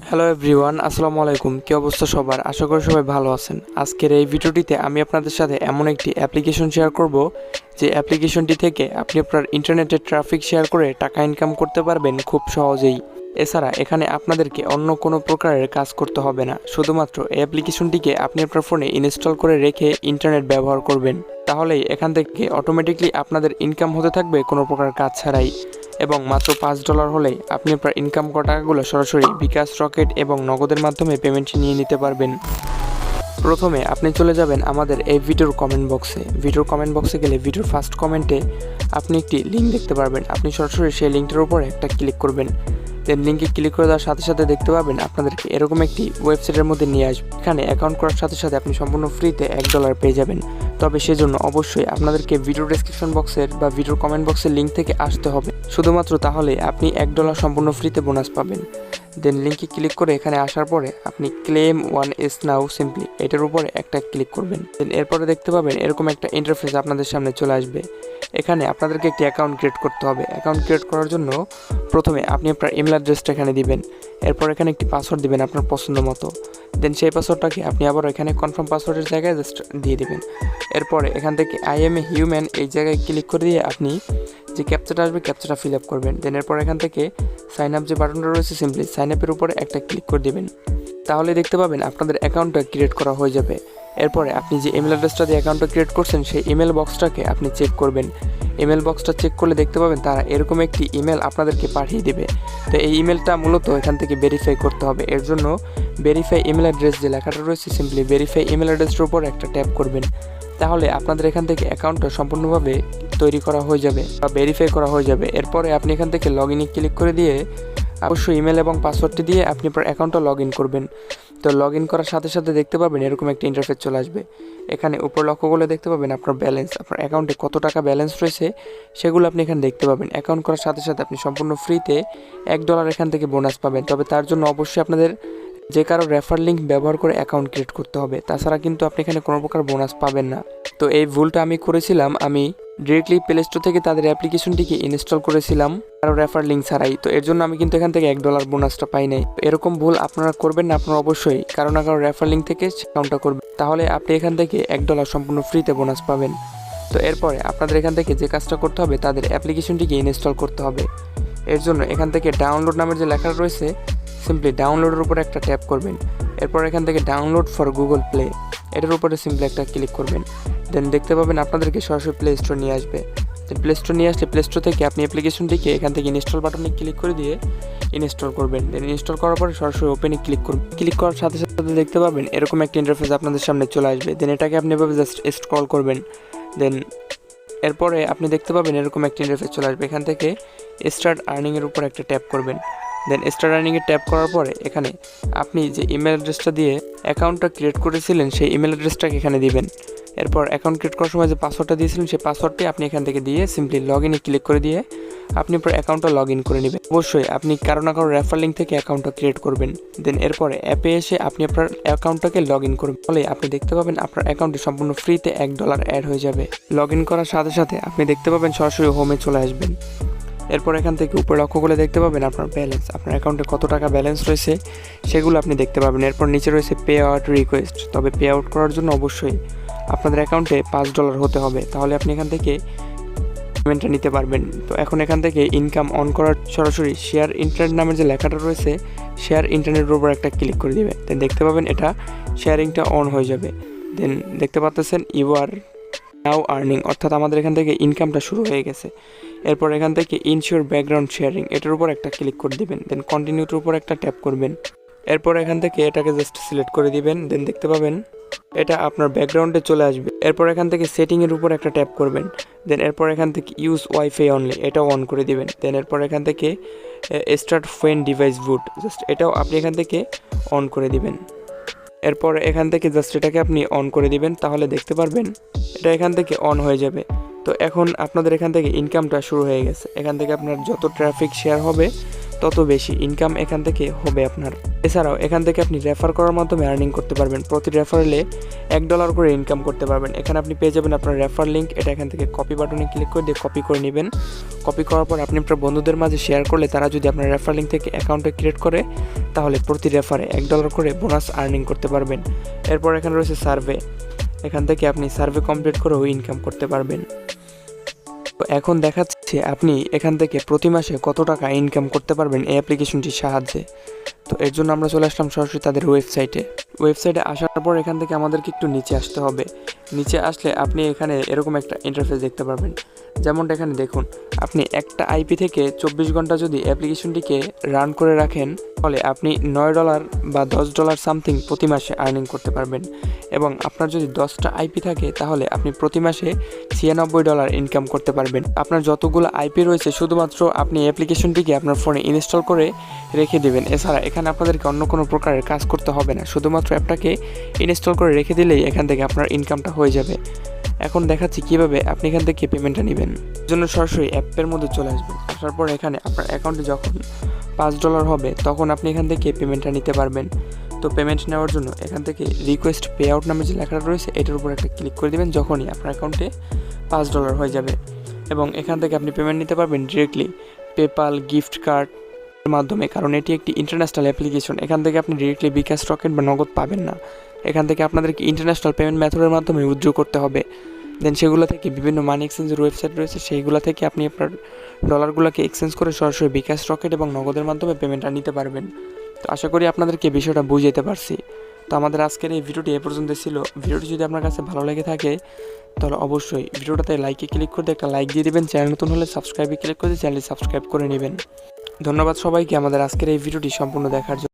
Hello everyone, আসসালামু আলাইকুম। কি অবস্থা সবার? আশা করি সবাই ভালো আছেন। আজকের এই ভিডিওটিতে আমি আপনাদের সাথে এমন একটি অ্যাপ্লিকেশন শেয়ার করব যে অ্যাপ্লিকেশনটি থেকে আপনি আপনার ইন্টারনেটে ট্রাফিক শেয়ার করে টাকা ইনকাম করতে পারবেন খুব সহজেই। এছাড়া এখানে আপনাদেরকে অন্য কোনো প্রকারের কাজ করতে হবে না, শুধুমাত্র এই অ্যাপ্লিকেশনটিকে আপনি আপনার ফোনে ইনস্টল করে রেখে ইন্টারনেট ব্যবহার করবেন। তাহলেই এখান থেকে অটোমেটিকলি আপনাদের ইনকাম হতে থাকবে কোনো প্রকার কাজ ছাড়াই, এবং মাত্র $5 হলেই আপনি আপনার ইনকাম করা টাকাগুলো সরাসরি বিকাশ, রকেট এবং নগদের মাধ্যমে পেমেন্ট নিয়ে নিতে পারবেন। প্রথমে আপনি চলে যাবেন আমাদের এই ভিডিওর কমেন্ট বক্সে গেলে ভিডিওর ফার্স্ট কমেন্টে আপনি একটি লিঙ্ক দেখতে পারবেন। আপনি সরাসরি সেই লিঙ্কটার উপরে একটা ক্লিক করবেন। দেন লিঙ্কে ক্লিক করে দেওয়ার সাথে সাথে দেখতে পাবেন আপনাদেরকে এরকম একটি ওয়েবসাইটের মধ্যে নিয়ে আসবে। এখানে অ্যাকাউন্ট করার সাথে সাথে আপনি সম্পূর্ণ ফ্রিতে $1 পেয়ে যাবেন। তবে সেজন্য অবশ্যই আপনাদেরকে ভিডিও ডেসক্রিপশন বক্সের বা ভিডিওর কমেন্ট বক্সের লিঙ্ক থেকে আসতে হবে। শুধুমাত্র তাহলে আপনি $1 সম্পূর্ণ ফ্রিতে বোনাস পাবেন। দেন লিঙ্কে ক্লিক করে এখানে আসার পরে আপনি ক্লেম 1S নাও সিম্পলি এটার উপরে একটা ক্লিক করবেন। দেন এরপরে দেখতে পাবেন এরকম একটা ইন্টারফেস আপনাদের সামনে চলে আসবে। এখানে আপনাদেরকে একটি অ্যাকাউন্ট ক্রিয়েট করতে হবে। অ্যাকাউন্ট ক্রিয়েট করার জন্য প্রথমে আপনি আপনার ইমেল অ্যাড্রেসটা এখানে দিবেন। এরপর এখানে একটি পাসওয়ার্ড দিবেন আপনার পছন্দ মতো। দেন সেই পাসওয়ার্ডটাকে আপনি আবার এখানে কনফার্ম পাসওয়ার্ডের জায়গায় জাস্ট দিয়ে দিবেন। এরপরে এখান থেকে আই এম এ হিউম্যান এই জায়গায় ক্লিক করে দিয়ে আপনি যে ক্যাপচাটা আসবে ক্যাপচাটা ফিল আপ করবেন। দেন এরপর এখান থেকে সাইন আপ যে বাটনটা রয়েছে সিম্পলি সাইন আপের উপরে একটা ক্লিক করে দেবেন। তাহলে দেখতে পাবেন আপনাদের অ্যাকাউন্টটা ক্রিয়েট করা হয়ে যাবে। এরপরে আপনি যে ইমেল অ্যাড্রেসটা দিয়ে অ্যাকাউন্টটা ক্রিয়েট করছেন সেই ইমেল বক্সটাকে আপনি চেক করবেন। ইমেল বক্সটা চেক করলে দেখতে পাবেন তারা এরকম একটি ইমেল আপনাদেরকে পাঠিয়ে দেবে। তো এই ইমেলটা মূলত এখান থেকে ভেরিফাই করতে হবে। এর জন্য ভেরিফাই ইমেল অ্যাড্রেস যে লেখাটা রয়েছে সিম্পলি ভেরিফাই ইমেল অ্যাড্রেসের উপর একটা ট্যাপ করবেন। তাহলে আপনাদের এখান থেকে অ্যাকাউন্টটা সম্পূর্ণভাবে তৈরি করা হয়ে যাবে বা ভেরিফাই করা হয়ে যাবে। এরপরে আপনি এখান থেকে লগ ইনে ক্লিক করে দিয়ে অবশ্যই ইমেল এবং পাসওয়ার্ডটি দিয়ে আপনি আপনার অ্যাকাউন্টটা লগ ইন করবেন। তো লগ ইন করার সাথে সাথে দেখতে পাবেন এরকম একটা ইন্টারফেস চলে আসবে। এখানে উপর লক্ষ্য করলে দেখতে পাবেন আপনার ব্যালেন্স, আপনার অ্যাকাউন্টে কত টাকা ব্যালেন্স রয়েছে সেগুলো আপনি এখানে দেখতে পাবেন। অ্যাকাউন্ট করার সাথে সাথে আপনি সম্পূর্ণ ফ্রিতে $1 এখান থেকে বোনাস পাবেন। তবে তার জন্য অবশ্যই আপনাদের যে কারো রেফার লিঙ্ক ব্যবহার করে অ্যাকাউন্ট ক্রিয়েট করতে হবে, তাছাড়া কিন্তু আপনি এখানে কোনো প্রকার বোনাস পাবেন না। তো এই ভুলটা আমি করেছিলাম, আমি ডিরেক্টলি প্লে স্টোর থেকে তাদের অ্যাপ্লিকেশনটিকে ইনস্টল করেছিলাম কারো রেফার লিঙ্ক ছাড়াই। তো এর জন্য আমি কিন্তু এখান থেকে $1 বোনাসটা পাই নাই। এরকম ভুল আপনারা করবেন না, আপনারা অবশ্যই কারো না কারো রেফার লিঙ্ক থেকে অ্যাকাউন্টটা করবেন, তাহলে আপনি এখান থেকে $1 সম্পূর্ণ ফ্রিতে বোনাস পাবেন। তো এরপরে আপনাদের এখান থেকে যে কাজটা করতে হবে তাদের অ্যাপ্লিকেশনটিকে ইনস্টল করতে হবে। এর জন্য এখান থেকে ডাউনলোড নামের যে লেখাটা রয়েছে সিম্পলি ডাউনলোডের উপরে একটা ট্যাপ করবেন। এরপর এখান থেকে ডাউনলোড ফর গুগল প্লে এটার উপরে সিম্পলি একটা ক্লিক করবেন। দেন দেখতে পাবেন আপনাদেরকে সরাসরি প্লে স্টোর নিয়ে আসবে। দেন প্লে স্টোর নিয়ে আসলে প্লে স্টোর থেকে আপনি অ্যাপ্লিকেশনটিকে এখান থেকে ইনস্টল বাটনে ক্লিক করে দিয়ে ইনস্টল করবেন। দেন ইনস্টল করার পরে সরাসরি ওপেনে ক্লিক করবেন। ক্লিক করার সাথে সাথে দেখতে পাবেন এরকম একটা ইন্টারফেস আপনাদের সামনে চলে আসবে। দেন এটাকে আপনি এভাবে জাস্ট স্ক্রল করবেন। দেন এরপরে আপনি দেখতে পাবেন এরকম একটা ইন্টারফেস চলে আসবে। এখান থেকে স্টার্ট আর্নিংয়ের উপর একটা ট্যাপ করবেন। দেন স্টার্ট আর্নিংয়ে ট্যাপ করার পরে এখানে আপনি যে ইমেল অ্যাড্রেসটা দিয়ে অ্যাকাউন্টটা ক্রিয়েট করেছিলেন সেই ইমেল অ্যাড্রেসটাকে এখানে দিবেন। এরপর অ্যাকাউন্ট ক্রিয়েট করার সময় যে পাসওয়ার্ডটা দিয়েছিলেন সেই পাসওয়ার্ডটি আপনি এখান থেকে দিয়ে সিম্পলি লগ ইনে ক্লিক করে দিয়ে আপনি আপনার অ্যাকাউন্টটা লগ ইন করে নেবেন। অবশ্যই আপনি কারো না কারো রেফার লিঙ্ক থেকে অ্যাকাউন্টটা ক্রিয়েট করবেন। দেন এরপরে অ্যাপে এসে আপনি আপনার অ্যাকাউন্টটাকে লগ ইন করবেন। ফলে আপনি দেখতে পাবেন আপনার অ্যাকাউন্টে সম্পূর্ণ ফ্রিতে $1 অ্যাড হয়ে যাবে। লগ ইন করার সাথে সাথে আপনি দেখতে পাবেন সরাসরি হোমে চলে আসবেন। এরপর এখান থেকে উপরে লক্ষ্য করে দেখতে পাবেন আপনার ব্যালেন্স, আপনার অ্যাকাউন্টে কত টাকা ব্যালেন্স রয়েছে সেগুলো আপনি দেখতে পাবেন। এরপর নিচে রয়েছে পে আউট রিকোয়েস্ট। তবে পে আউট করার জন্য অবশ্যই আপনাদের অ্যাকাউন্টে $5 হতে হবে, তাহলে আপনি এখান থেকে পেমেন্টটা নিতে পারবেন। তো এখন এখান থেকে ইনকাম অন করার সরাসরি শেয়ার ইন্টারনেট নামের যে লেখাটা রয়েছে শেয়ার ইন্টারনেটের উপর একটা ক্লিক করে দেবেন। দেন দেখতে পাবেন এটা শেয়ারিংটা অন হয়ে যাবে। দেন দেখতে পাচ্ছেন ইউ আর নাও আর্নিং, অর্থাৎ আমাদের এখান থেকে ইনকামটা শুরু হয়ে গেছে। এরপর এখান থেকে ইনশিওর ব্যাকগ্রাউন্ড শেয়ারিং এটার উপর একটা ক্লিক করে দিবেন। দেন কন্টিনিউটার উপর একটা ট্যাপ করবেন। এরপর এখান থেকে এটাকে জাস্ট সিলেক্ট করে দিবেন। দেন দেখতে পাবেন এটা আপনার ব্যাকগ্রাউন্ডে চলে আসবে। এরপর এখান থেকে সেটিংয়ের উপর একটা ট্যাপ করবেন। দেন এরপর এখান থেকে ইউজ ওয়াইফাই অনলি এটাও অন করে দিবেন। দেন এরপর এখান থেকে স্টার্ট ফোন ডিভাইস বুট জাস্ট এটাও আপনি এখান থেকে অন করে দিবেন। এরপর এখান থেকে জাস্ট এটাকে আপনি অন করে দিবেন, তাহলে দেখতে পারবেন এটা এখান থেকে অন হয়ে যাবে। তো এখন আপনাদের এখান থেকে ইনকামটা শুরু হয়ে গেছে। এখান থেকে আপনার যত ট্রাফিক শেয়ার হবে তত বেশি ইনকাম এখান থেকে হবে আপনার। এছাড়াও এখান থেকে আপনি রেফার করার মাধ্যমে আর্নিং করতে পারবেন। প্রতি রেফারেলে $1 করে ইনকাম করতে পারবেন। এখানে আপনি পেয়ে যাবেন আপনার রেফার লিঙ্ক। এটা এখান থেকে কপি বাটনে ক্লিক করে দিয়ে কপি করে নেবেন। কপি করার পর আপনি আপনার বন্ধুদের মাঝে শেয়ার করলে তারা যদি আপনার রেফার লিঙ্ক থেকে অ্যাকাউন্টে ক্রিয়েট করে তাহলে প্রতি রেফারে $1 করে বোনাস আর্নিং করতে পারবেন। এরপর এখানে রয়েছে সার্ভে। এখান থেকে আপনি সার্ভে কমপ্লিট করেও ইনকাম করতে পারবেন। তো এখন দেখাচ্ছে আপনি এখান থেকে প্রতি মাসে কত টাকা ইনকাম করতে পারবেন এই অ্যাপ্লিকেশনটির সাহায্যে। তো এর জন্য আমরা চলে আসলাম সরাসরি তাদের ওয়েবসাইটে আসার পর এখান থেকে আমাদেরকে একটু নিচে আসতে হবে। নিচে আসলে আপনি এখানে এরকম একটা ইন্টারফেস দেখতে পারবেন। যেমনটা এখানে দেখুন, আপনি একটা আইপি থেকে 24 ঘন্টা যদি অ্যাপ্লিকেশনটিকে রান করে রাখেন তাহলে আপনি $9 বা $10 সামথিং প্রতি মাসে আর্নিং করতে পারবেন। এবং আপনার যদি 10টা আইপি থাকে তাহলে আপনি প্রতি মাসে $96 ইনকাম করতে পারবেন। আপনার যতগুলো আইপি রয়েছে শুধুমাত্র আপনি অ্যাপ্লিকেশনটিকে আপনার ফোনে ইনস্টল করে রেখে দেবেন। এছাড়া এখানে আপনাদেরকে অন্য কোনো প্রকারের কাজ করতে হবে না, শুধুমাত্র অ্যাপটাকে ইনস্টল করে রেখে দিলেই এখান থেকে আপনার ইনকামটা হয়ে যাবে। এখন দেখাচ্ছি কিভাবে আপনি এখান থেকে পেমেন্টটা নেবেন। এর জন্য সরাসরি অ্যাপের মধ্যে চলে আসবেন। আসার পর এখানে আপনার অ্যাকাউন্টে যখন $5 হবে তখন আপনি এখান থেকে পেমেন্টটা নিতে পারবেন। তো পেমেন্ট নেওয়ার জন্য এখান থেকে রিকোয়েস্ট পে আউট নামে যে লেখাটা রয়েছে এটার উপর একটা ক্লিক করে দেবেন। যখনই আপনার অ্যাকাউন্টে $5 হয়ে যাবে এবং এখান থেকে আপনি পেমেন্ট নিতে পারবেন ডিরেক্টলি পেপাল, গিফট কার্ড মাধ্যমে, কারণ এটি একটি ইন্টারন্যাশনাল অ্যাপ্লিকেশন। এখান থেকে আপনি ডিরেক্টলি বিকাশ, রকেট বা নগদ পাবেন না। এখান থেকে আপনাদেরকে ইন্টারন্যাশনাল পেমেন্ট মেথডের মাধ্যমে উইথড্র করতে হবে। দেন সেগুলো থেকে বিভিন্ন মানি এক্সচেঞ্জের ওয়েবসাইট রয়েছে, সেইগুলো থেকে আপনি আপনার ডলারগুলোকে এক্সচেঞ্জ করে সরাসরি বিকাশ, রকেট এবং নগদের মাধ্যমে পেমেন্টটা নিতে পারবেন। তো আশা করি আপনাদেরকে বিষয়টা বুঝাতে পারছি। তো আমাদের আজকের এই ভিডিওটি এ পর্যন্ত ছিল। ভিডিওটি যদি আপনার কাছে ভালো লেগে থাকে তাহলে অবশ্যই ভিডিওটাতে লাইকে ক্লিক করে একটা লাইক দিয়ে দেবেন। চ্যানেল নতুন হলে সাবস্ক্রাইবে ক্লিক করে চ্যানেলটি সাবস্ক্রাইব করে নেবেন। ধন্যবাদ সবাইকে আমাদের আজকের এই ভিডিওটি সম্পূর্ণ দেখার জন্য।